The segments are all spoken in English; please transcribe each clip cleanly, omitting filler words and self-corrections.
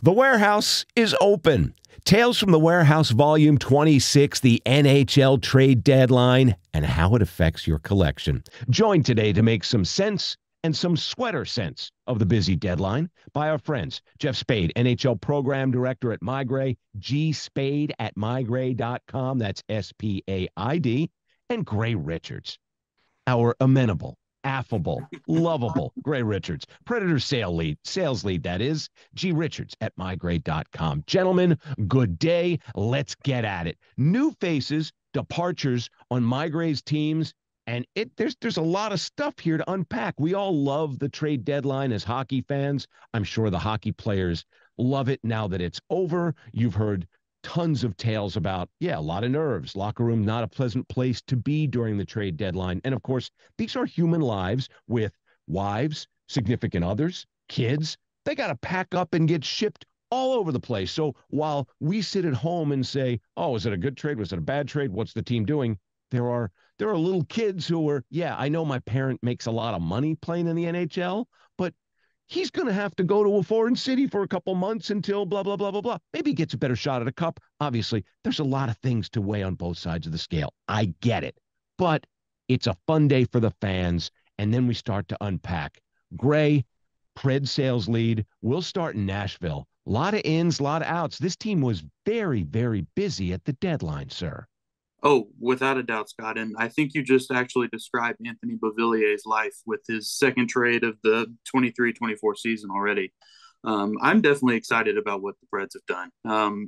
The warehouse is open. Tales from the Warehouse Volume 26, the NHL Trade Deadline, and how it affects your collection. Join today to make some sense and some sweater sense of the busy deadline by our friends Geoff Spaid, NHL Program Director at MeiGray, G. Spaid at MeiGray.com, that's S-P-A-I-D, and Gray Richards, our amenable, affable, lovable Gray Richards, Predator sales lead, that is, G. Richards at MeiGray.com. Gentlemen, good day. Let's get at it. New faces, departures on MeiGray's teams, and there's a lot of stuff here to unpack. We all love the trade deadline as hockey fans. I'm sure the hockey players love it now that it's over. You've heard tons of tales about, a lot of nerves. Locker room, not a pleasant place to be during the trade deadline. And of course, these are human lives with wives, significant others, kids. They got to pack up and get shipped all over the place. So while we sit at home and say, oh, is it a good trade? Was it a bad trade? What's the team doing? There are little kids who are, I know my parent makes a lot of money playing in the NHL, but he's going to have to go to a foreign city for a couple months until blah, blah, blah, blah, blah. Maybe he gets a better shot at a cup. Obviously, there's a lot of things to weigh on both sides of the scale. I get it. But it's a fun day for the fans, and then we start to unpack. Gray, Pred sales lead. We'll start in Nashville. A lot of ins, a lot of outs. This team was very, very busy at the deadline, sir. Oh, without a doubt, Scott. And I think you just actually described Anthony Beauvillier's life with his second trade of the 23-24 season already. I'm definitely excited about what the Preds have done.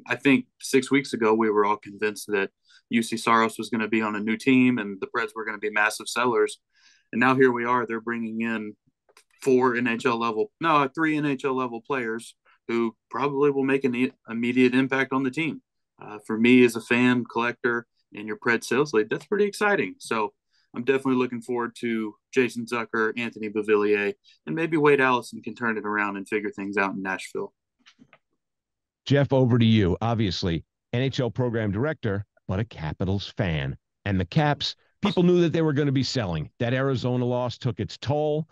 I think 6 weeks ago, we were all convinced that UC Saros was going to be on a new team and the Preds were going to be massive sellers. And now here we are. They're bringing in three NHL level players who probably will make an immediate impact on the team. For me as a fan, collector, and your Pred sales lead, that's pretty exciting. So I'm definitely looking forward to Jason Zucker, Anthony Beauvillier, and maybe Wade Allison can turn it around and figure things out in Nashville. Geoff, over to you. Obviously, NHL Program Director, but a Capitals fan. And the Caps, people knew that they were going to be selling. That Arizona loss took its toll,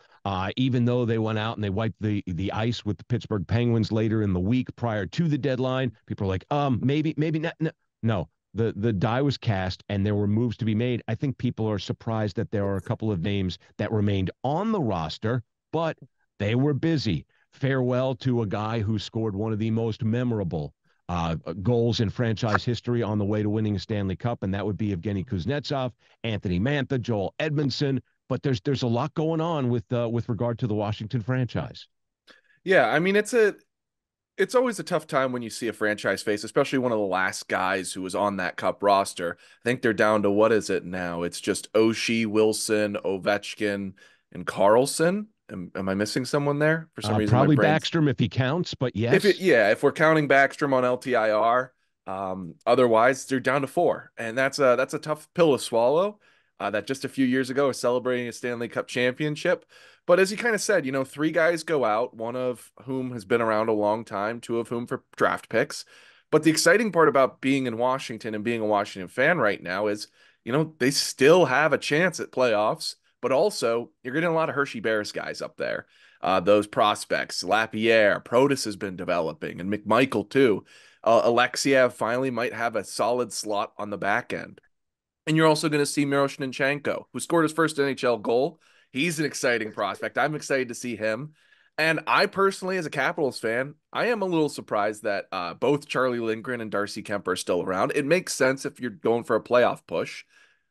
even though they went out and they wiped the ice with the Pittsburgh Penguins later in the week prior to the deadline. People are like, maybe not. No. The die was cast and there were moves to be made. I think people are surprised that there are a couple of names that remained on the roster, but they were busy. Farewell to a guy who scored one of the most memorable goals in franchise history on the way to winning a Stanley Cup, and that would be Evgeny Kuznetsov, Anthony Mantha, Joel Edmondson. But there's a lot going on with regard to the Washington franchise. Yeah, I mean, it's always a tough time when you see a franchise face, especially one of the last guys who was on that Cup roster. I think they're down to, what is it now? It's just Oshie, Wilson, Ovechkin, and Carlson. Am I missing someone there? For some reason, probably Backstrom if he counts, but yes. If we're counting Backstrom on LTIR, otherwise they're down to 4. And that's a tough pill to swallow. That just a few years ago was celebrating a Stanley Cup championship. But as you kind of said, 3 guys go out, one of whom has been around a long time, 2 of whom for draft picks. But the exciting part about being in Washington and being a Washington fan right now is, they still have a chance at playoffs, but also you're getting a lot of Hershey Bears guys up there. Those prospects, Lapierre, Protus has been developing, and McMichael too. Alexiev finally might have a solid slot on the back end. And you're also going to see Miroshnichenko, who scored his first NHL goal. He's an exciting prospect. I'm excited to see him. And I personally, as a Capitals fan, I am a little surprised that both Charlie Lindgren and Darcy Kemper are still around. It makes sense if you're going for a playoff push.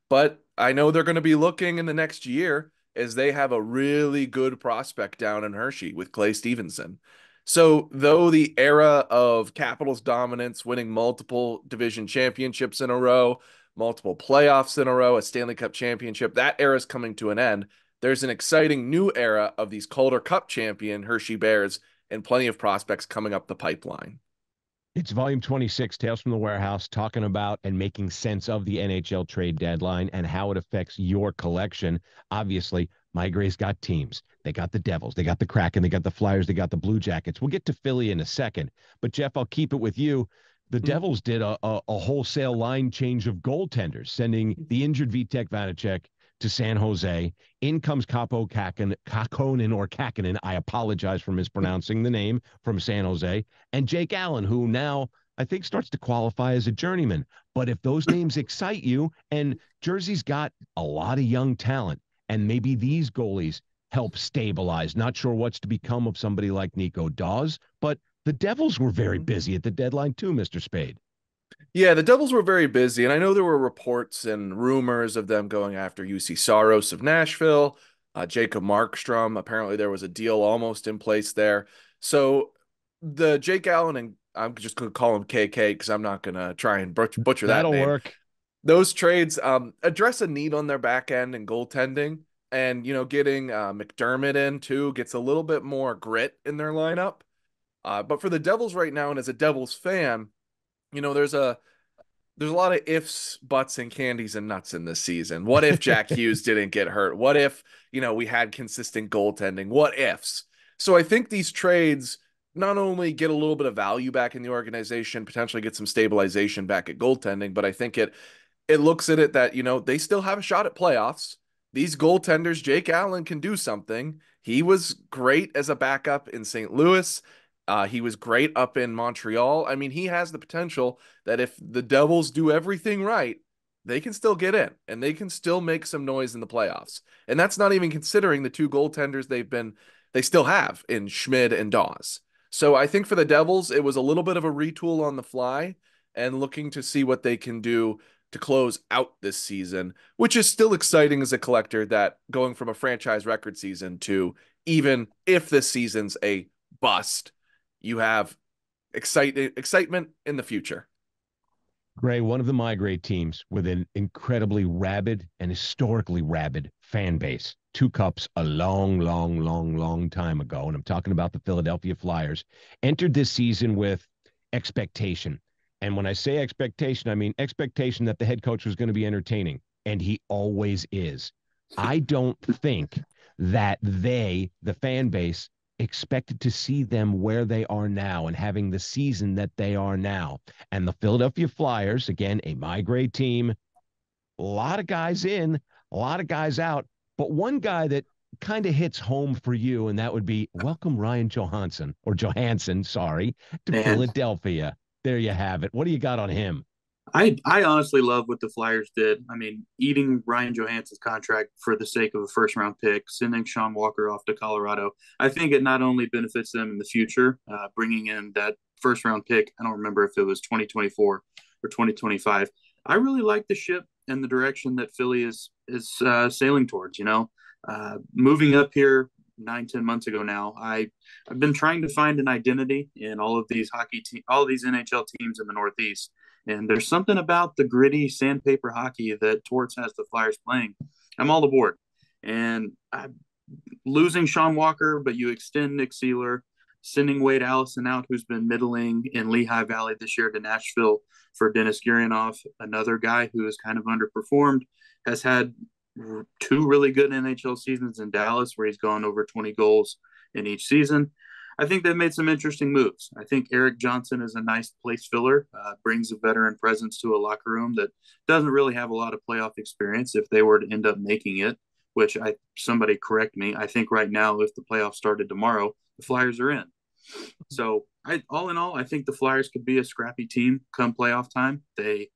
But I know they're going to be looking in the next year as they have a really good prospect down in Hershey with Clay Stevenson. So though the era of Capitals dominance, winning multiple division championships in a row, multiple playoffs in a row, a Stanley Cup championship, that era is coming to an end. There's an exciting new era of these Calder Cup champion Hershey Bears and plenty of prospects coming up the pipeline. It's Volume 26, Tales from the Warehouse, talking about and making sense of the NHL trade deadline and how it affects your collection. Obviously, MeiGray's got teams. They got the Devils, they got the Kraken, they got the Flyers, they got the Blue Jackets. We'll get to Philly in a second. But, Geoff, I'll keep it with you. The Devils did a wholesale line change of goaltenders, sending the injured Vitek Vanacek to San Jose. In comes Kakkonen. I apologize for mispronouncing the name, from San Jose. And Jake Allen, who now I think starts to qualify as a journeyman. But if those names excite you, and Jersey's got a lot of young talent, and maybe these goalies help stabilize. Not sure what's to become of somebody like Nico Dawes, but the Devils were very busy at the deadline too, Mr. Spaid. Yeah, the Devils were very busy, and I know there were reports and rumors of them going after UC Saros of Nashville, Jacob Markstrom. Apparently, there was a deal almost in place there. So the Jake Allen, and I'm just going to call him KK because I'm not going to try and butcher that That'll name. work. Those trades address a need on their back end and goaltending, and getting McDermott in too gets a little bit more grit in their lineup. But for the Devils right now, and as a Devils fan, there's a lot of ifs, buts, and candies and nuts in this season. What if Jack Hughes didn't get hurt? What if, we had consistent goaltending? What ifs? So I think these trades not only get a little bit of value back in the organization, potentially get some stabilization back at goaltending, but I think it looks at it that, they still have a shot at playoffs. These goaltenders, Jake Allen can do something. He was great as a backup in St. Louis. He was great up in Montreal. I mean, he has the potential that if the Devils do everything right, they can still get in and they can still make some noise in the playoffs. And that's not even considering the two goaltenders they still have in Schmid and Dawes. So I think for the Devils, it was a little bit of a retool on the fly and looking to see what they can do to close out this season, which is still exciting as a collector, that going from a franchise record season to, even if this season's a bust, you have excitement in the future. Gray, one of the MeiGray teams with an incredibly rabid and historically rabid fan base. Two Cups a long time ago, and I'm talking about the Philadelphia Flyers, entered this season with expectation. And when I say expectation, I mean expectation that the head coach was going to be entertaining, and he always is. I don't think that the fan base, expected to see them where they are now and having the season that they are now. And the Philadelphia Flyers, again, a MeiGray team, a lot of guys in, a lot of guys out, but one guy that kind of hits home for you, and that would be welcome Ryan Johansson, to Philadelphia. There you have it. What do you got on him? I honestly love what the Flyers did. I mean, eating Ryan Johansson's contract for the sake of a first-round pick, sending Sean Walker off to Colorado. I think it not only benefits them in the future, bringing in that first-round pick. I don't remember if it was 2024 or 2025. I really like the ship and the direction that Philly is sailing towards. Moving up here 9-10 months ago now, I've been trying to find an identity in all of these all of these NHL teams in the Northeast. And there's something about the gritty sandpaper hockey that Torts has the Flyers playing. I'm all aboard. And losing Sean Walker, but you extend Nick Seeler, sending Wade Allison out, who's been middling in Lehigh Valley this year, to Nashville for Dennis Gurianov, another guy who has kind of underperformed, has had two really good NHL seasons in Dallas where he's gone over 20 goals in each season. I think they've made some interesting moves. I think Eric Johnson is a nice place filler, brings a veteran presence to a locker room that doesn't really have a lot of playoff experience if they were to end up making it, which somebody correct me. I think right now, if the playoffs started tomorrow, the Flyers are in. So all in all, I think the Flyers could be a scrappy team come playoff time. I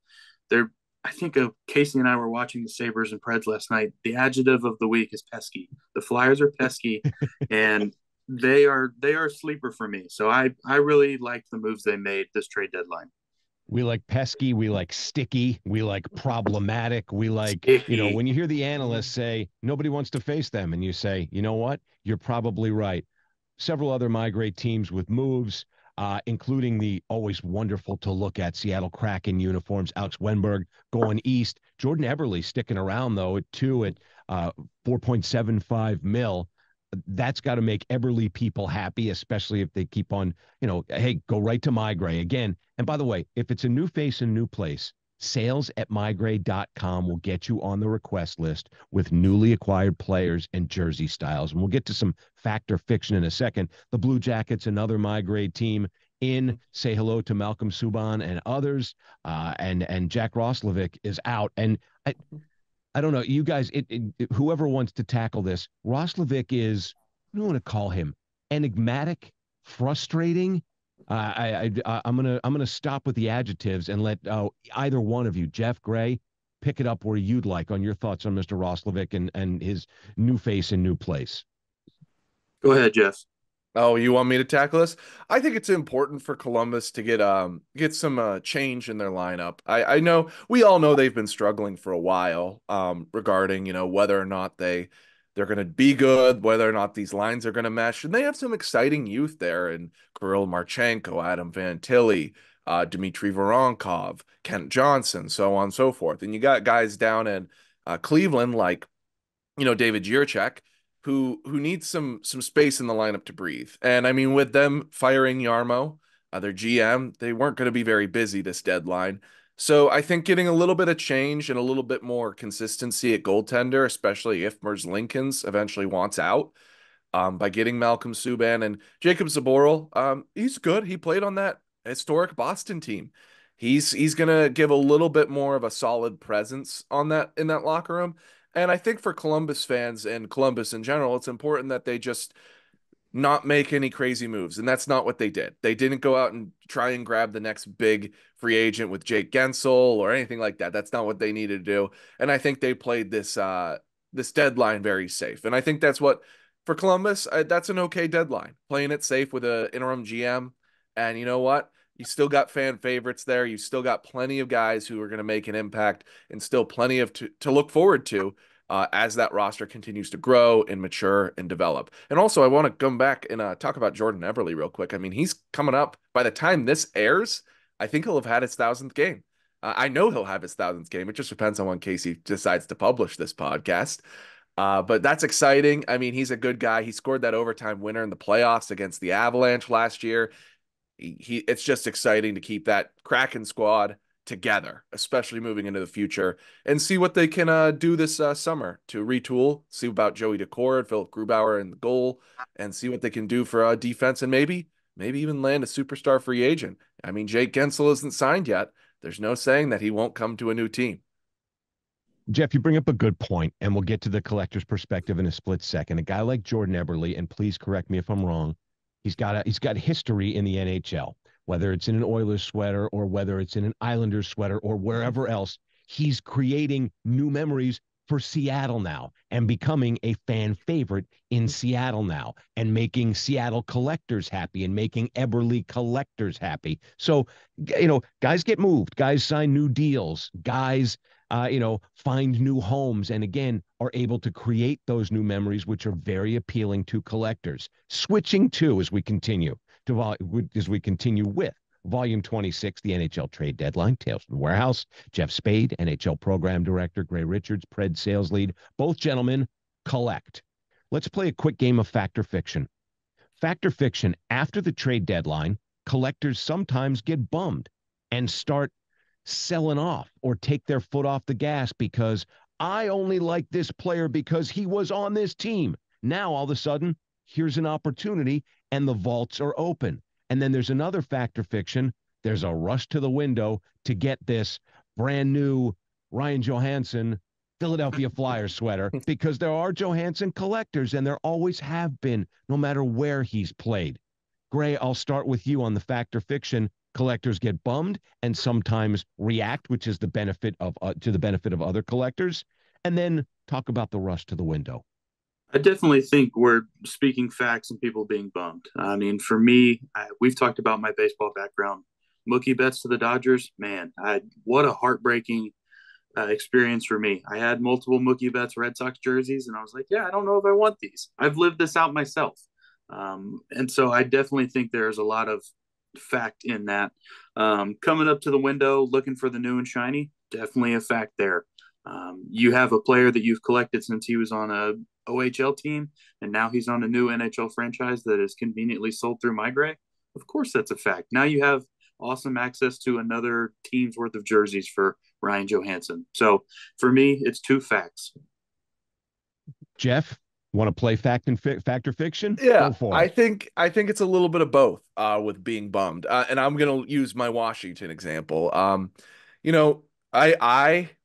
think Casey and I were watching the Sabres and Preds last night. The adjective of the week is pesky. The Flyers are pesky, and they are a sleeper for me. So I really like the moves they made this trade deadline. We like pesky, we like sticky, we like problematic, we like, when you hear the analysts say nobody wants to face them, and you say, you know what, you're probably right. Several other MeiGray teams with moves, including the always wonderful to look at Seattle Kraken uniforms. Alex Wenberg going east. Jordan Eberle sticking around, though, at 4.75 mil. That's got to make Eberle people happy, especially if they keep on, hey, go right to MeiGray again. And by the way, if it's a new face and new place, sales@meigray.com will get you on the request list with newly acquired players and jersey styles. And we'll get to some fact or fiction in a second. The Blue Jackets, another MeiGray team in. Say hello to Malcolm Subban and others. And Jack Roslovic is out. And I don't know. You guys, whoever wants to tackle this, Roslovic is, I don't want to call him enigmatic, frustrating. I'm gonna stop with the adjectives and let either one of you, Jeff, Gray, pick it up where you'd like on your thoughts on Mr. Roslovic and his new face and new place. Go ahead, Jeff. Oh, you want me to tackle this? I think it's important for Columbus to get some change in their lineup. I know we all know they've been struggling for a while regarding, whether or not they're going to be good, whether or not these lines are going to mesh. And they have some exciting youth there in Kirill Marchenko, Adam Fantilli, Dmitry Voronkov, Kent Johnson, so on and so forth. And you got guys down in Cleveland like, David Jiricek, who needs some space in the lineup to breathe. And I mean, with them firing Yarmo, their GM, they weren't going to be very busy this deadline. So I think getting a little bit of change and a little bit more consistency at goaltender, especially if Merzlikins eventually wants out, by getting Malcolm Subban and Jacob Zaboral, he's good. He played on that historic Boston team. He's gonna give a little bit more of a solid presence on that in that locker room. And I think for Columbus fans and Columbus in general, it's important that they just not make any crazy moves. And that's not what they did. They didn't go out and try and grab the next big free agent with Jake Gensel or anything like that. That's not what they needed to do. And I think they played this deadline very safe. And I think that's what for Columbus, that's an okay deadline. Playing it safe with an interim GM. And you know what? You still got fan favorites there. You still got plenty of guys who are going to make an impact and still plenty of to look forward to as that roster continues to grow and mature and develop. And also, I want to come back and talk about Jordan Eberle real quick. I mean, he's coming up. By the time this airs, I think he'll have had his 1,000th game. I know he'll have his 1,000th game. It just depends on when Casey decides to publish this podcast. But that's exciting. I mean, he's a good guy. He scored that overtime winner in the playoffs against the Avalanche last year. It's just exciting to keep that Kraken squad together, especially moving into the future, and see what they can do this summer to retool, see about Joey Decord, Philip Grubauer in the goal, and see what they can do for defense and maybe even land a superstar free agent. I mean, Jake Gensel isn't signed yet. There's no saying that he won't come to a new team. Jeff, you bring up a good point, and we'll get to the collector's perspective in a split second. A guy like Jordan Eberle, and please correct me if I'm wrong, he's got history in the NHL, whether it's in an Oilers sweater or whether it's in an Islanders sweater or wherever else. He's creating new memories for Seattle now and becoming a fan favorite in Seattle now and making Seattle collectors happy and making Eberle collectors happy. So, guys get moved, guys sign new deals, guys find new homes, and again, are able to create those new memories, which are very appealing to collectors. Switching to, as we continue with Volume 26, the NHL Trade Deadline, Tales from the Warehouse, Geoff Spaid, NHL Program Director, Gray Richards, Pred Sales Lead. Both gentlemen collect. Let's play a quick game of Fact or Fiction. Fact or Fiction, after the trade deadline, collectors sometimes get bummed and start selling off or take their foot off the gas because I only like this player because he was on this team. Now, all of a sudden, here's an opportunity and the vaults are open. And then there's another Fact or Fiction. There's a rush to the window to get this brand new Ryan Johansson Philadelphia Flyers sweater because there are Johansson collectors and there always have been, no matter where he's played. Gray, I'll start with you on the Fact or Fiction. Collectors get bummed and sometimes react, which is the benefit of to the benefit of other collectors, and then talk about the rush to the window. I definitely think we're speaking facts and people being bummed. I mean, for me, we've talked about my baseball background. Mookie Betts to the Dodgers, man, what a heartbreaking experience for me. I had multiple Mookie Betts Red Sox jerseys, and I was like, yeah, I don't know if I want these. I've lived this out myself. And so I definitely think there's a lot of fact in that. Coming up to the window, looking for the new and shiny, definitely a fact there. You have a player that you've collected since he was on a OHL team, and now he's on a new NHL franchise that is conveniently sold through MeiGray. Of course, that's a fact. Now you have awesome access to another team's worth of jerseys for Ryan Johansson. So for me, it's two facts. Jeff, want to play fact or fiction? Yeah, I think it's a little bit of both with being bummed. And I'm going to use my Washington example. I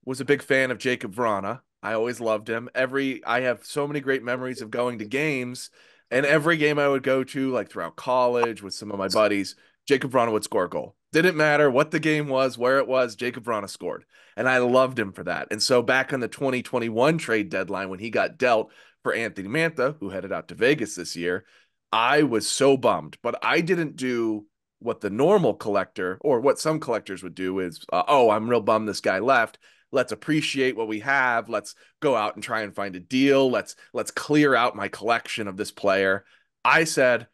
was a big fan of Jacob Vrana I always loved him. I have so many great memories of going to games, and every game I would go to, like throughout college with some of my buddies, Jacob Vrana would score a goal. Didn't matter what the game was, where it was, Jacob Vrana scored. And I loved him for that. And so back on the 2021 trade deadline, when he got dealt for Anthony Mantha, who headed out to Vegas this year, I was so bummed. But I didn't do what the normal collector, or what some collectors would do, is, oh, I'm real bummed this guy left. Let's appreciate what we have. Let's go out and try and find a deal. Let's clear out my collection of this player. I said,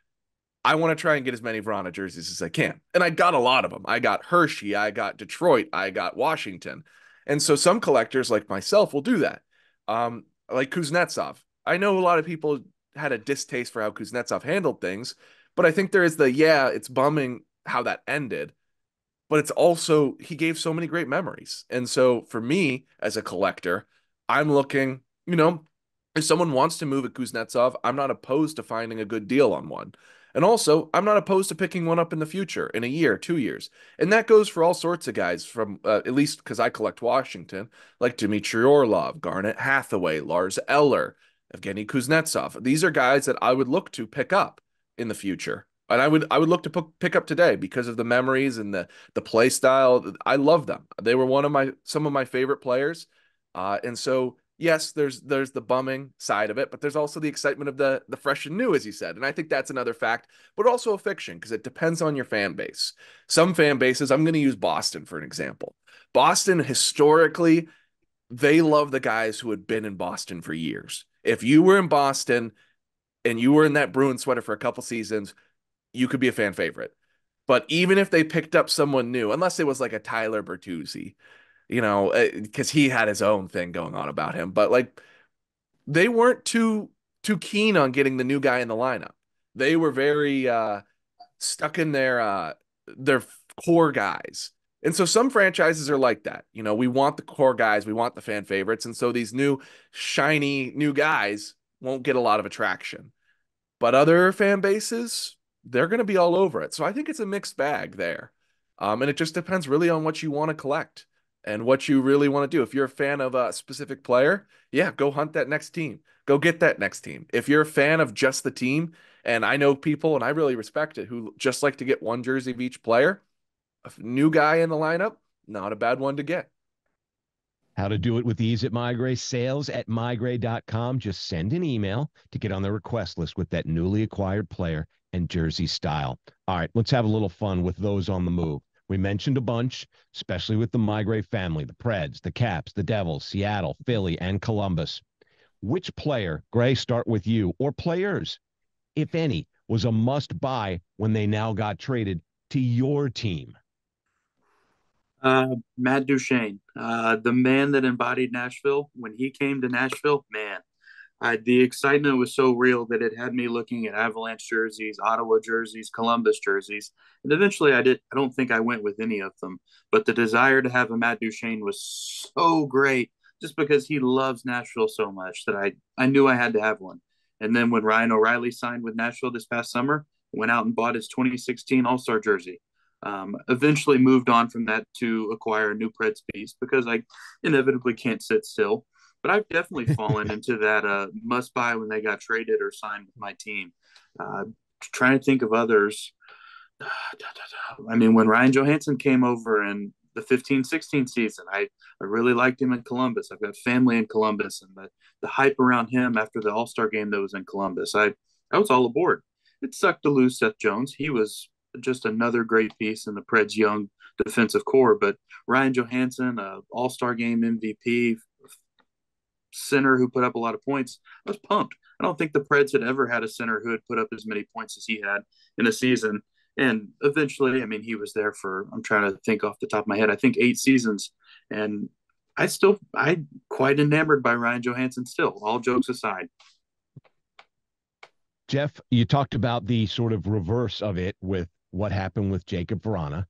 I want to try and get as many Vrana jerseys as I can. And I got a lot of them. I got Hershey, I got Detroit, I got Washington. And so some collectors like myself will do that. Like Kuznetsov. I know a lot of people had a distaste for how Kuznetsov handled things, but I think there is it's bumming how that ended, but it's also, he gave so many great memories. And so for me as a collector, I'm looking, if someone wants to move a Kuznetsov, I'm not opposed to finding a good deal on one. And also, I'm not opposed to picking one up in the future, in a year, 2 years. And that goes for all sorts of guys from, at least because I collect Washington, like Dmitry Orlov, Garnet Hathaway, Lars Eller, Evgeny Kuznetsov. These are guys that I would look to pick up in the future. And I would look to pick up today because of the memories and the play style. I love them. They were some of my favorite players. And so yes, there's the bumming side of it, but there's also the excitement of the fresh and new, as you said. And I think that's another fact, but also a fiction, because it depends on your fan base. Some fan bases, I'm going to use Boston for an example. Boston, historically, they love the guys who had been in Boston for years. If you were in Boston and you were in that Bruins sweater for a couple seasons, you could be a fan favorite. But even if they picked up someone new, unless it was like a Tyler Bertuzzi, because he had his own thing going on about him, but like they weren't too keen on getting the new guy in the lineup. They were very stuck in their core guys. And so some franchises are like that. We want the core guys, we want the fan favorites, and so these new shiny new guys won't get a lot of attraction. But other fan bases, they're going to be all over it. So I think it's a mixed bag there. And it just depends really on what you want to collect and what you really want to do. If you're a fan of a specific player, yeah, go hunt that next team. Go get that next team. If you're a fan of just the team, and I know people, and I really respect it, who just like to get one jersey of each player, a new guy in the lineup, not a bad one to get. How to do it with ease at MeiGray. Sales at MeiGray.com. Just send an email to get on the request list with that newly acquired player and jersey style. All right, let's have a little fun with those on the move. We mentioned a bunch, especially with the MeiGray family, the Preds, the Caps, the Devils, Seattle, Philly, and Columbus. Which player, Gray, start with you, or players, if any, was a must-buy when they now got traded to your team? Matt Duchene, the man that embodied Nashville. When he came to Nashville, man, the excitement was so real that it had me looking at Avalanche jerseys, Ottawa jerseys, Columbus jerseys, and eventually I don't think I went with any of them, but the desire to have a Matt Duchene was so great, just because he loves Nashville so much that I knew I had to have one. And then when Ryan O'Reilly signed with Nashville this past summer, went out and bought his 2016 All-Star jersey. Eventually moved on from that to acquire a new Preds piece because I inevitably can't sit still. But I've definitely fallen into that must buy when they got traded or signed with my team. Trying to think of others. I mean, when Ryan Johansson came over in the 15-16 season, I really liked him in Columbus. I've got family in Columbus, and the hype around him after the All-Star game that was in Columbus, I was all aboard. It sucked to lose Seth Jones. He was just another great piece in the Preds' young defensive core. But Ryan Johansson, All-Star game MVP, center who put up a lot of points, I was pumped. I don't think the Preds had ever had a center who had put up as many points as he had in a season. And eventually, I mean, he was there for, I'm trying to think off the top of my head, I think 8 seasons. And I quite enamored by Ryan Johansson still, all jokes aside. Geoff, you talked about the sort of reverse of it with what happened with Jacob Vrana.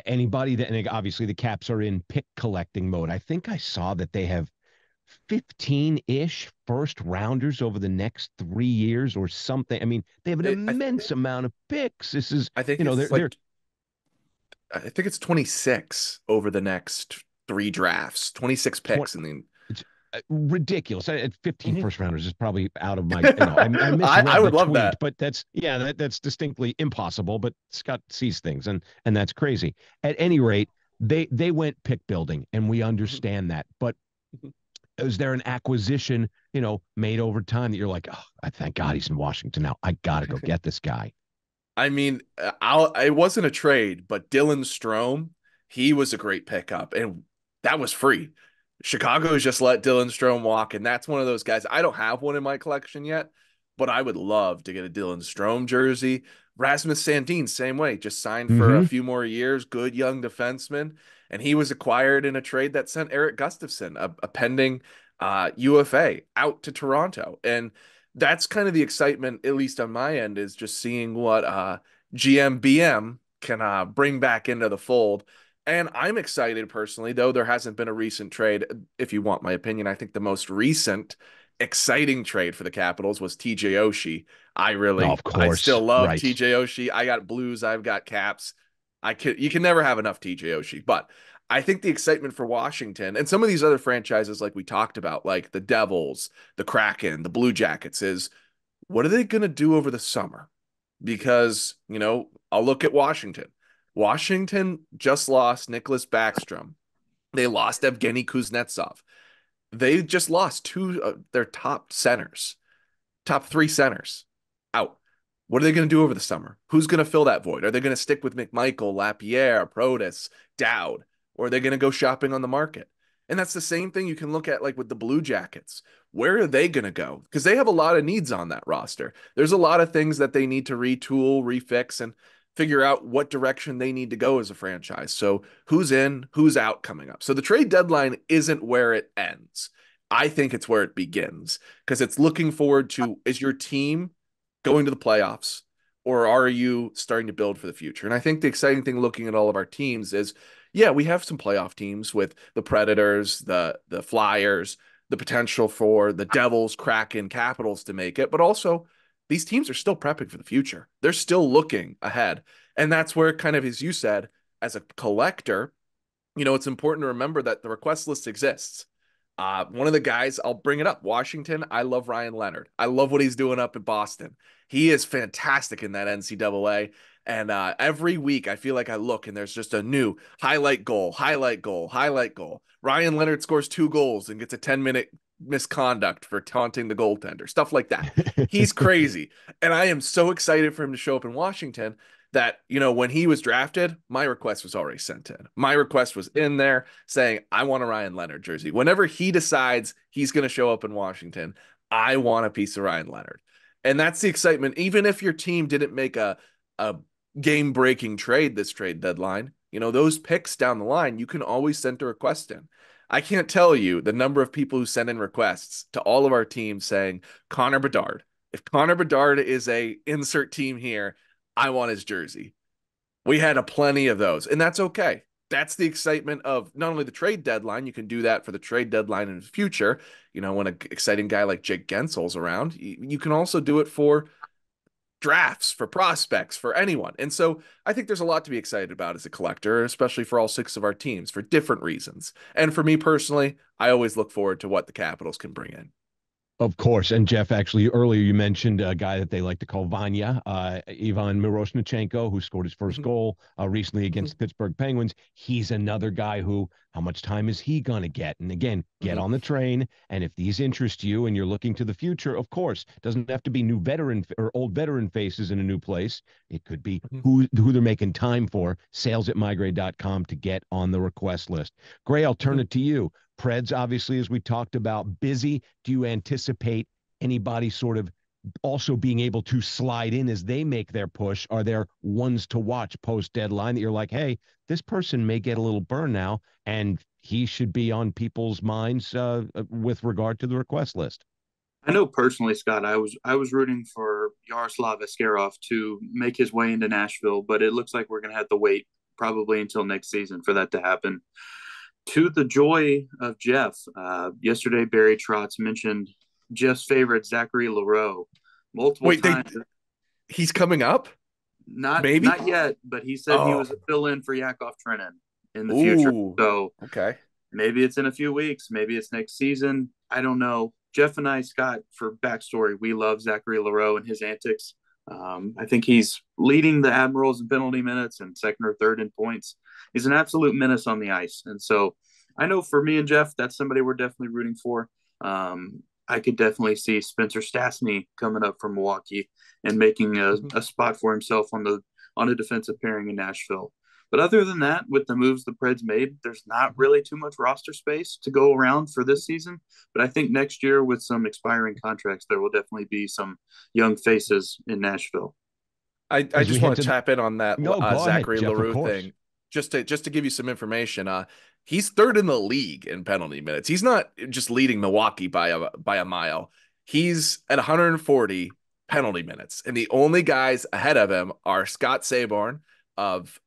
Anybody that, and obviously the Caps are in pick collecting mode. I think I saw that they have 15-ish first rounders over the next 3 years or something. I mean, they have an immense amount of picks. This is, I think I think it's 26 over the next 3 drafts, 26 picks. Ridiculous. 15 Mhm. first rounders is probably out of my, I I misread the would love tweet, that. but that's distinctly impossible. But Scott sees things, and that's crazy. At any rate, they went pick building, and we Mhm. understand that. But Mhm. is there an acquisition, made over time that you're like, oh, I thank God he's in Washington now. I got to go get this guy. I mean, it wasn't a trade, but Dylan Strome, he was a great pickup, and that was free. Chicago's just let Dylan Strome walk, and that's one of those guys. I don't have one in my collection yet, but I would love to get a Dylan Strome jersey. Rasmus Sandin, same way, just signed for a Mm-hmm. few more years. Good young defenseman, and he was acquired in a trade that sent Eric Gustafsson, a pending UFA, out to Toronto, and that's kind of the excitement, at least on my end, is just seeing what GMBM can bring back into the fold. And I'm excited personally, though there hasn't been a recent trade. If you want my opinion, I think the most recent exciting trade for the Capitals was TJ Oshie. Oh, I of still course. love Right. TJ Oshie. I got Blues, I've got Caps. You can never have enough TJ Oshie, but I think the excitement for Washington and some of these other franchises, like we talked about, like the Devils, the Kraken, the Blue Jackets, is what are they going to do over the summer? Because, I'll look at Washington. Washington just lost Nicholas Backstrom. They lost Evgeny Kuznetsov. They just lost two of their top centers, top three centers out. What are they going to do over the summer? Who's going to fill that void? Are they going to stick with McMichael, Lapierre, Protas, Dowd, or are they going to go shopping on the market? And that's the same thing you can look at like with the Blue Jackets. Where are they going to go? Because they have a lot of needs on that roster. There's a lot of things that they need to retool, refix, and figure out what direction they need to go as a franchise. So who's in, who's out coming up. So the trade deadline isn't where it ends. I think it's where it begins because it's looking forward to, is your team going to the playoffs or are you starting to build for the future? And I think the exciting thing looking at all of our teams is, yeah, we have some playoff teams with the Predators, the Flyers, the potential for the Devils, Kraken, Capitals to make it, but also these teams are still prepping for the future. They're still looking ahead. And that's where kind of, as you said, as a collector, it's important to remember that the request list exists. One of the guys, I'll bring it up, Washington. I love Ryan Leonard. I love what he's doing up in Boston. He is fantastic in that NCAA. And every week I feel like I look and there's just a new highlight goal, highlight goal, highlight goal. Ryan Leonard scores 2 goals and gets a 10-minute misconduct for taunting the goaltender, stuff like that. He's crazy. And I am so excited for him to show up in Washington that, when he was drafted, my request was already sent in. My request was in there saying, I want a Ryan Leonard jersey. Whenever he decides he's going to show up in Washington, I want a piece of Ryan Leonard. And that's the excitement. Even if your team didn't make a game breaking trade this trade deadline, those picks down the line, you can always send a request in. I can't tell you the number of people who send in requests to all of our teams saying, Connor Bedard. If Connor Bedard is a insert team here, I want his jersey. We had a plenty of those, and that's okay. That's the excitement of not only the trade deadline, you can do that for the trade deadline in the future. When an exciting guy like Jake Gensel's around, you can also do it for drafts, for prospects, for anyone. And so I think there's a lot to be excited about as a collector, especially for all 6 of our teams for different reasons. And for me personally, I always look forward to what the Capitals can bring in. Of course. And Jeff, actually, earlier you mentioned a guy that they like to call Vanya, Ivan Miroshnichenko, who scored his first goal recently against the Pittsburgh Penguins. He's another guy who, how much time is he going to get? And again, get on the train. And if these interest you and you're looking to the future, of course, doesn't have to be new veteran or old veteran faces in a new place. It could be who they're making time for. Sales at MeiGray.com to get on the request list. Gray, I'll turn it to you. Preds, obviously, as we talked about, busy. Do you anticipate anybody sort of also being able to slide in as they make their push? Are there ones to watch post deadline that you're like, hey, this person may get a little burn now, and he should be on people's minds with regard to the request list? I know personally, Scott, I was rooting for Yaroslav Askarov to make his way into Nashville, but it looks like we're going to have to wait probably until next season for that to happen. To the joy of Jeff, yesterday Barry Trotz mentioned Jeff's favorite Zachary Leroux multiple Wait, times. he's coming up? Not Maybe? not yet, but he said he Oh, was a fill-in for Yakov Trenin in the future. ooh, So okay. Maybe it's in a few weeks. Maybe it's next season. I don't know. Jeff and I, Scott, for backstory, we love Zachary Leroux and his antics. I think he's leading the Admirals in penalty minutes and second or third in points. He's an absolute menace on the ice. And so I know for me and Jeff, that's somebody we're definitely rooting for. I could definitely see Spencer Stastny coming up from Milwaukee and making a spot for himself on a defensive pairing in Nashville. But other than that, with the moves the Preds made, there's not really too much roster space to go around for this season. But I think next year, with some expiring contracts, there will definitely be some young faces in Nashville. I just want to tap in on that No, go Zachary ahead, Jeff, Leroux thing, just to give you some information. He's third in the league in penalty minutes. He's not just leading Milwaukee by a mile. He's at 140 penalty minutes, and the only guys ahead of him are Scott Saborn of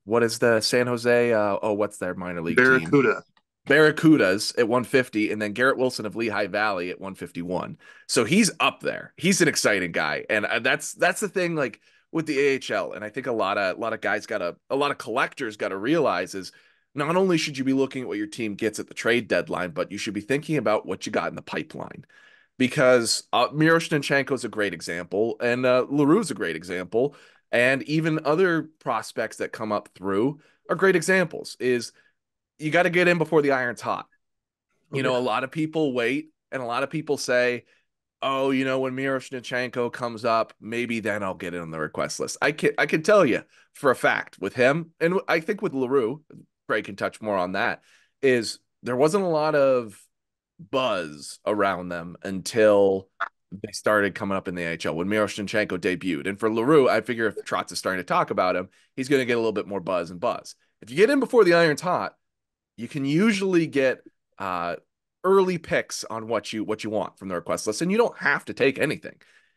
what is the San Jose? What's their minor league Barracuda. team? Barracudas at 150, and then Garrett Wilson of Lehigh Valley at 151. So he's up there. He's an exciting guy, and that's the thing. Like with the AHL, and I think a lot of guys a lot of collectors got to realize is not only should you be looking at what your team gets at the trade deadline, but you should be thinking about what you got in the pipeline. Because Miroshnichenko is a great example, and LaRue is a great example. And even other prospects that come up through are great examples. Is you got to get in before the iron's hot. You know, a lot of people wait, and a lot of people say, oh, you know, when Miroshnichenko comes up, maybe then I'll get it on the request list. I can tell you for a fact with him, and I think with LaRue, Craig can touch more on that, is there wasn't a lot of buzz around them until they started coming up in the AHL when Miroshnichenko debuted. And for LaRue, I figure if Trotz is starting to talk about him, he's going to get a little bit more buzz. If you get in before the iron's hot, you can usually get early picks on what you want from the request list, and you don't have to take anything.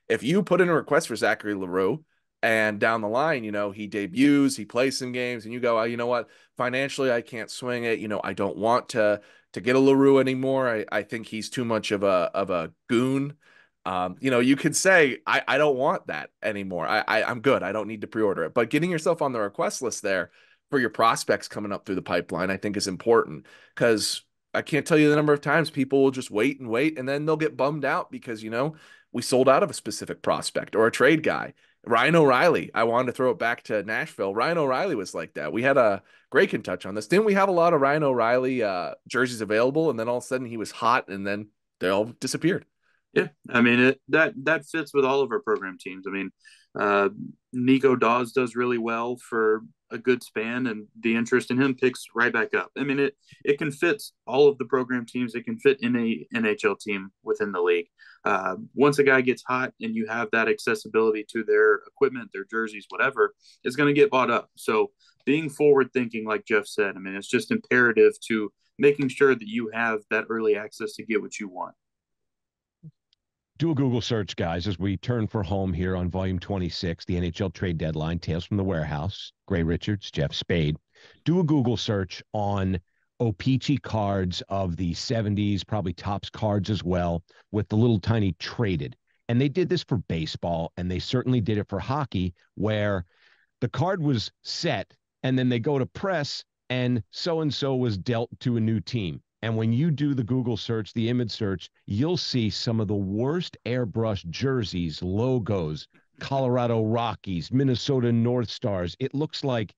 If you put in a request for Zachary Leroux and down the line, you know, he debuts, he plays some games, and you go, oh, you know what, financially, I can't swing it. You know, I don't want to get a LaRue anymore. I think he's too much of a goon. You know, you could say, I don't want that anymore. I'm good. I don't need to pre-order it. But getting yourself on the request list there for your prospects coming up through the pipeline, I think is important, because I can't tell you the number of times people will just wait, and then they'll get bummed out because, you know, we sold out of a specific prospect or a trade guy. Ryan O'Reilly, I wanted to throw it back to Nashville. Ryan O'Reilly was like that. We had Gray can touch on this. Didn't we have a lot of Ryan O'Reilly jerseys available, and then all of a sudden he was hot, and then they all disappeared? Yeah, I mean that fits with all of our program teams. I mean, Nico Dawes does really well for a good span, and the interest in him picks right back up. I mean, it can fit all of the program teams. It can fit in a NHL team within the league. Once a guy gets hot and you have that accessibility to their equipment, their jerseys, whatever, it's going to get bought up. So being forward thinking, like Jeff said, I mean, it's just imperative to making sure that you have that early access to get what you want. Do a Google search, guys, as we turn for home here on Volume 26, the NHL Trade Deadline, Tales from the Warehouse, Gray Richards, Geoff Spaid. Do a Google search on O-Pee-Chee cards of the 70s, probably Topps cards as well, with the little tiny traded. And they did this for baseball, and they certainly did it for hockey, where the card was set, and then they go to press, and so-and-so was dealt to a new team. And when you do the Google search, the image search, you'll see some of the worst airbrushed jerseys, logos, Colorado Rockies, Minnesota North Stars. It looks like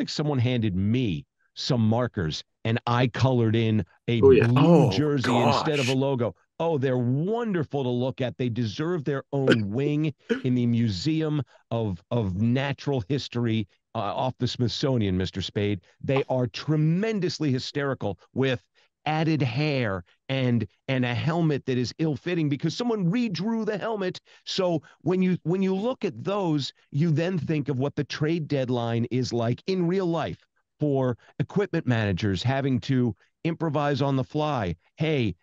someone handed me some markers and I colored in a blue jersey instead of a logo. Oh, they're wonderful to look at. They deserve their own wing in the Museum of Natural History off the Smithsonian, Mr. Spaid. They are tremendously hysterical with added hair and a helmet that is ill-fitting because someone redrew the helmet. So when you look at those, you then think of what the trade deadline is like in real life for equipment managers having to improvise on the fly. Hey,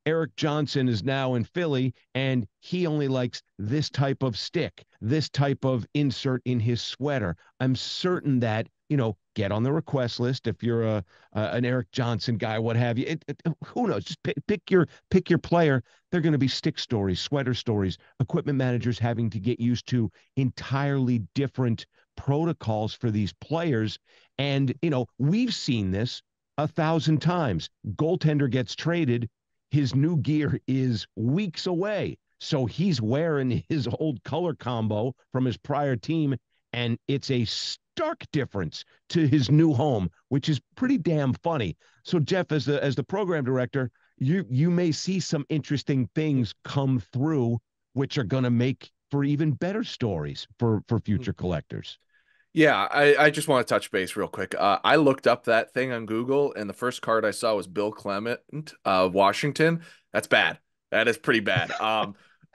Eric Johnson is now in Philly, and he only likes this type of stick, this type of insert in his sweater. I'm certain that, you know, get on the request list if you're an Eric Johnson guy, what have you. Who knows? Just pick your player. They're going to be stick stories, sweater stories, equipment managers having to get used to entirely different protocols for these players. And, you know, we've seen this 1,000 times. Goaltender gets traded. His new gear is weeks away. So he's wearing his old color combo from his prior team, and it's a stark difference to his new home, which is pretty damn funny. So, Geoff, as the program director, you may see some interesting things come through, which are going to make for even better stories for future collectors. Yeah, I just want to touch base real quick. I looked up that thing on Google, and the first card I saw was Bill Clement of Washington. That's bad. That is pretty bad.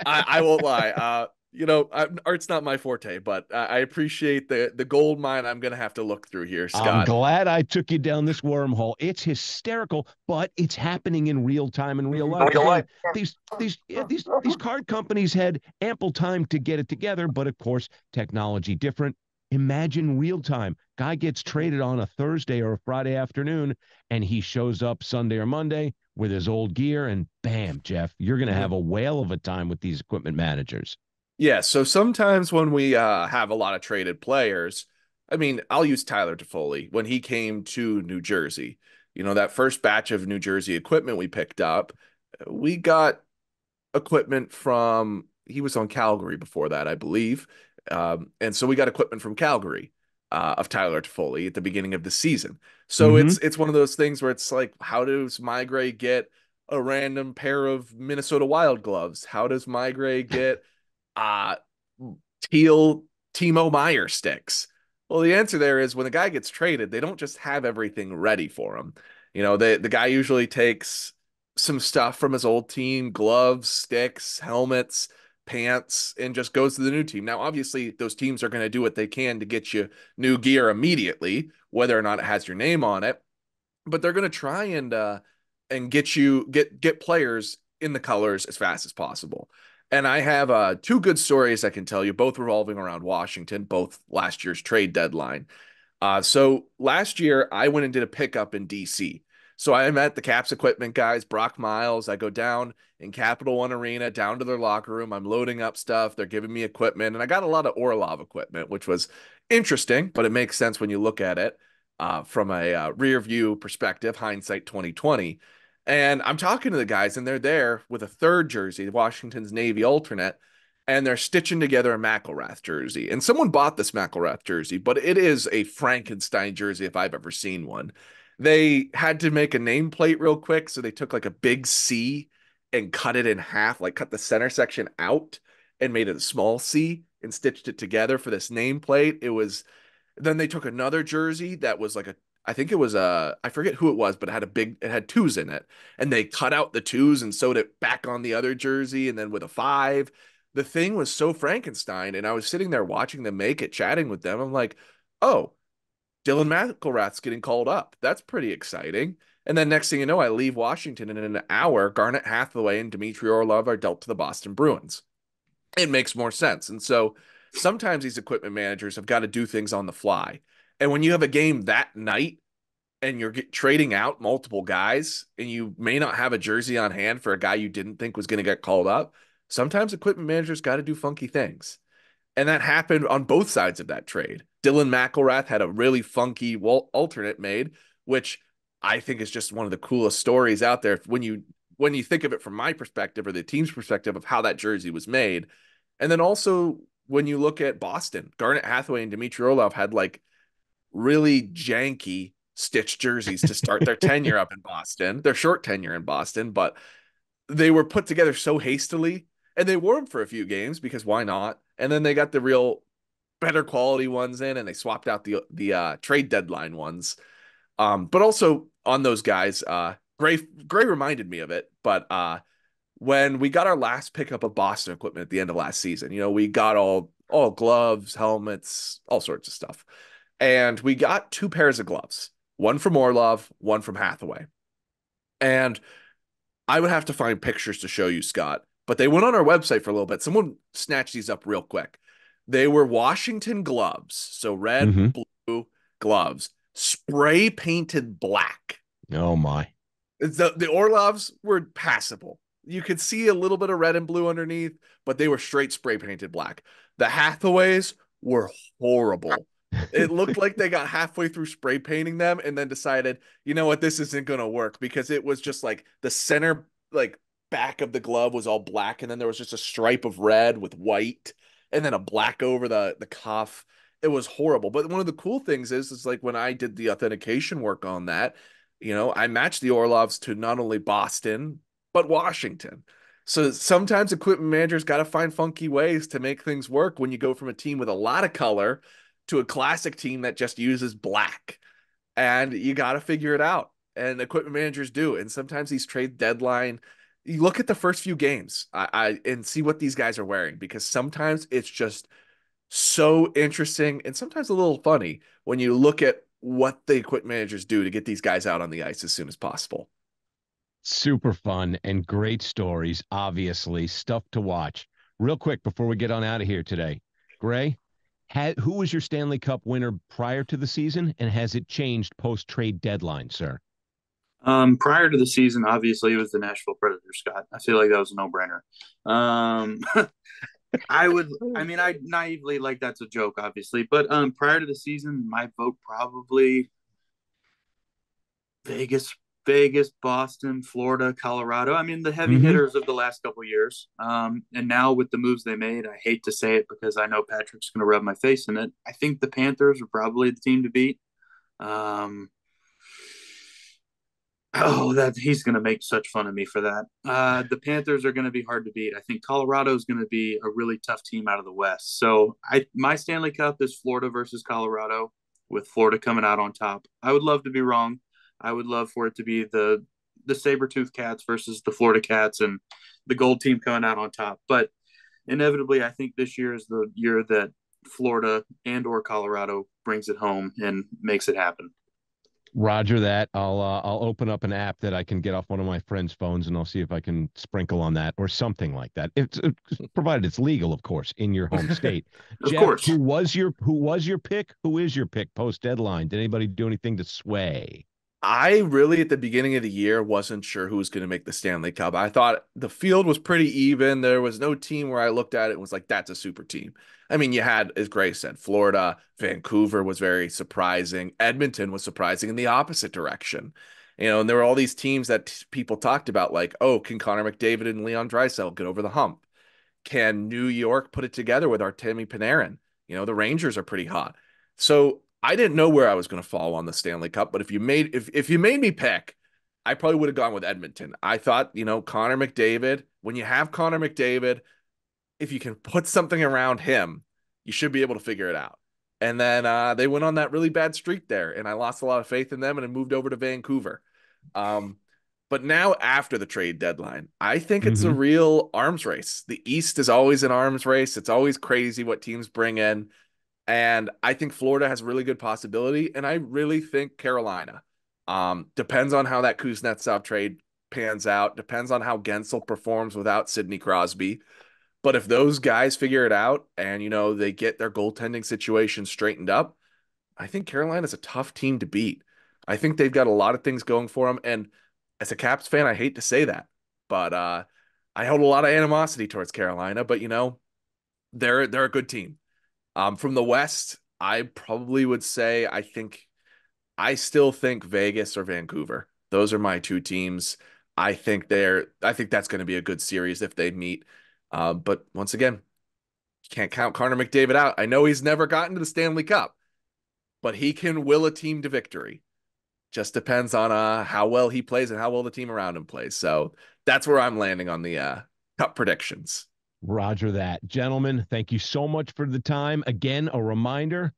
I won't lie. Art's not my forte, but I appreciate the gold mine I'm gonna have to look through here, I'm Scott. glad I took you down this wormhole. It's hysterical, but it's happening in real time in real life. Again, these card companies had ample time to get it together, but of course, technology different. Imagine real time. Guy gets traded on a Thursday or a Friday afternoon, and he shows up Sunday or Monday with his old gear, and bam, Geoff, you're going to have a whale of a time with these equipment managers. Yeah, so sometimes when we have a lot of traded players, I mean, I'll use Tyler Toffoli when he came to New Jersey. You know, that first batch of New Jersey equipment we picked up, we got equipment from, he was on Calgary before that, I believe. And so we got equipment from Calgary of Tyler Toffoli at the beginning of the season. So Mm-hmm. it's one of those things where it's like, how does MeiGray get a random pair of Minnesota Wild gloves? How does MeiGray get uh teal Timo Meyer sticks? Well, the answer there is when the guy gets traded, they don't just have everything ready for him. You know, the guy usually takes some stuff from his old team, gloves, sticks, helmets, pants, and just goes to the new team. Now, obviously, those teams are going to do what they can to get you new gear immediately, whether or not it has your name on it. But they're going to try and get players in the colors as fast as possible. And I have two good stories I can tell you, both revolving around Washington, both last year's trade deadline. So last year I went and did a pickup in DC. So I met the Caps equipment guys, Brock Miles. I go down in Capital One Arena, down to their locker room. I'm loading up stuff. They're giving me equipment, and I got a lot of Orlov equipment, which was interesting, but it makes sense when you look at it from a rear view perspective, hindsight 2020. And I'm talking to the guys, and they're there with a third jersey, Washington's Navy alternate, and they're stitching together a McElrath jersey. And someone bought this McElrath jersey, but it is a Frankenstein jersey if I've ever seen one. They had to make a nameplate real quick, so they took like a big C and cut it in half, like cut the center section out and made it a small C and stitched it together for this nameplate. It was then they took another jersey that was like a I think it was I forget who it was, but it had twos in it. And they cut out the twos and sewed it back on the other jersey and then with a five. The thing was so Frankenstein. And I was sitting there watching them make it, chatting with them. I'm like, oh, Dylan McElrath's getting called up. That's pretty exciting. And then next thing you know, I leave Washington, and in an hour, Garnet Hathaway and Dmitry Orlov are dealt to the Boston Bruins. It makes more sense. And so sometimes these equipment managers have got to do things on the fly. And when you have a game that night and you're trading out multiple guys and you may not have a jersey on hand for a guy you didn't think was going to get called up, sometimes equipment managers got to do funky things. And that happened on both sides of that trade. Dylan McElrath had a really funky alternate made, which I think is just one of the coolest stories out there when you think of it from my perspective or the team's perspective of how that jersey was made. And then also when you look at Boston, Garnet Hathaway and Dmitry Orlov had like really janky stitched jerseys to start their tenure up in Boston, their short tenure in Boston, but they were put together so hastily and they wore them for a few games because why not? And then they got the real better quality ones in and they swapped out the trade deadline ones. But also on those guys, Gray reminded me of it, but when we got our last pickup of Boston equipment at the end of last season, you know, we got all gloves, helmets, all sorts of stuff. And we got two pairs of gloves, one from Orlov, one from Hathaway. And I would have to find pictures to show you, Scott, but they went on our website for a little bit. Someone snatched these up real quick. They were Washington gloves, so red, Mm-hmm. blue gloves, spray painted black. Oh my. The Orlovs were passable. You could see a little bit of red and blue underneath, but they were straight spray painted black. The Hathaways were horrible. It looked like they got halfway through spray painting them and then decided, you know what, this isn't going to work, because it was just like the center, like back of the glove was all black, and then there was just a stripe of red with white, and then a black over the cuff. It was horrible. But one of the cool things is like when I did the authentication work on that, I matched the Orlovs to not only Boston but Washington. So sometimes equipment managers got to find funky ways to make things work when you go from a team with a lot of color to a classic team that just uses black. And you got to figure it out. And equipment managers do. And sometimes these trade deadline, you look at the first few games and see what these guys are wearing, because sometimes it's just so interesting and sometimes a little funny when you look at what the equipment managers do to get these guys out on the ice as soon as possible. Super fun and great stories, obviously. Stuff to watch. Real quick before we get on out of here today, Gray, who was your Stanley Cup winner prior to the season, and has it changed post-trade deadline, sir? Prior to the season, obviously, it was the Nashville Predators, Scott. I feel like that was a no-brainer. I naively, like, that's a joke, obviously, but prior to the season, my vote probably Vegas, Boston, Florida, Colorado. I mean, the heavy hitters of the last couple of years. And now with the moves they made, I hate to say it because I know Patrick's going to rub my face in it. I think the Panthers are probably the team to beat. That he's going to make such fun of me for that. The Panthers are going to be hard to beat. I think Colorado is going to be a really tough team out of the West. So my Stanley Cup is Florida versus Colorado, with Florida coming out on top. I would love to be wrong. I would love for it to be the Sabertooth Cats versus the Florida Cats and the gold team coming out on top. But inevitably, I think this year is the year that Florida and or Colorado brings it home and makes it happen. Roger that. I'll open up an app that I can get off one of my friends' phones, and I'll see if I can sprinkle on that or something like that. It's provided it's legal, of course, in your home state. Of Geoff, course. who was your pick? Who is your pick post deadline? Did anybody do anything to sway? I really, at the beginning of the year, wasn't sure who was going to make the Stanley Cup. I thought the field was pretty even. There was no team where I looked at it and was like, that's a super team. I mean, you had, as Gray said, Florida, Vancouver was very surprising. Edmonton was surprising in the opposite direction. And there were all these teams that people talked about, like, oh, can Connor McDavid and Leon Draisaitl get over the hump? Can New York put it together with Artemi Panarin? The Rangers are pretty hot. So I didn't know where I was going to fall on the Stanley Cup, but if you made me pick, I probably would have gone with Edmonton. I thought, Connor McDavid, when you have Connor McDavid, if you can put something around him, you should be able to figure it out. And then they went on that really bad streak there, and I lost a lot of faith in them, and I moved over to Vancouver. But now after the trade deadline, I think it's a real arms race. The East is always an arms race. It's always crazy what teams bring in. And I think Florida has a really good possibility. And I really think Carolina. Depends on how that Kuznetsov trade pans out. Depends on how Gensel performs without Sidney Crosby. But if those guys figure it out and, they get their goaltending situation straightened up, I think Carolina's a tough team to beat. I think they've got a lot of things going for them. And as a Caps fan, I hate to say that, but I hold a lot of animosity towards Carolina. But, they're a good team. From the West, I probably would say I still think Vegas or Vancouver. Those are my two teams. I think that's going to be a good series if they meet. But once again, you can't count Connor McDavid out. I know he's never gotten to the Stanley Cup, but he can will a team to victory. Just depends on how well he plays and how well the team around him plays. So that's where I'm landing on the Cup predictions. Roger that. Gentlemen, thank you so much for the time. Again, a reminder,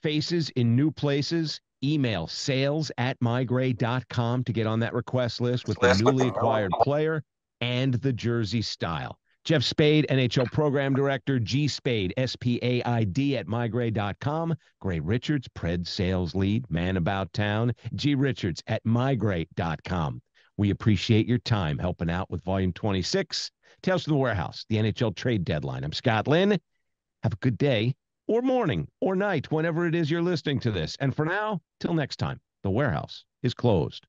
faces in new places. Email sales@meigray.com to get on that request list with the newly acquired player and the jersey style. Geoff Spaid, NHL Program Director, G. Spaid, SPAID at MeiGray.com. Gray Richards, Pred Sales Lead, Man About Town, G. Richards at MeiGray.com. We appreciate your time helping out with Volume 26. Tales from the Warehouse, the NHL Trade Deadline. I'm Scott Linn. Have a good day or morning or night, whenever it is you're listening to this. And for now, till next time, the warehouse is closed.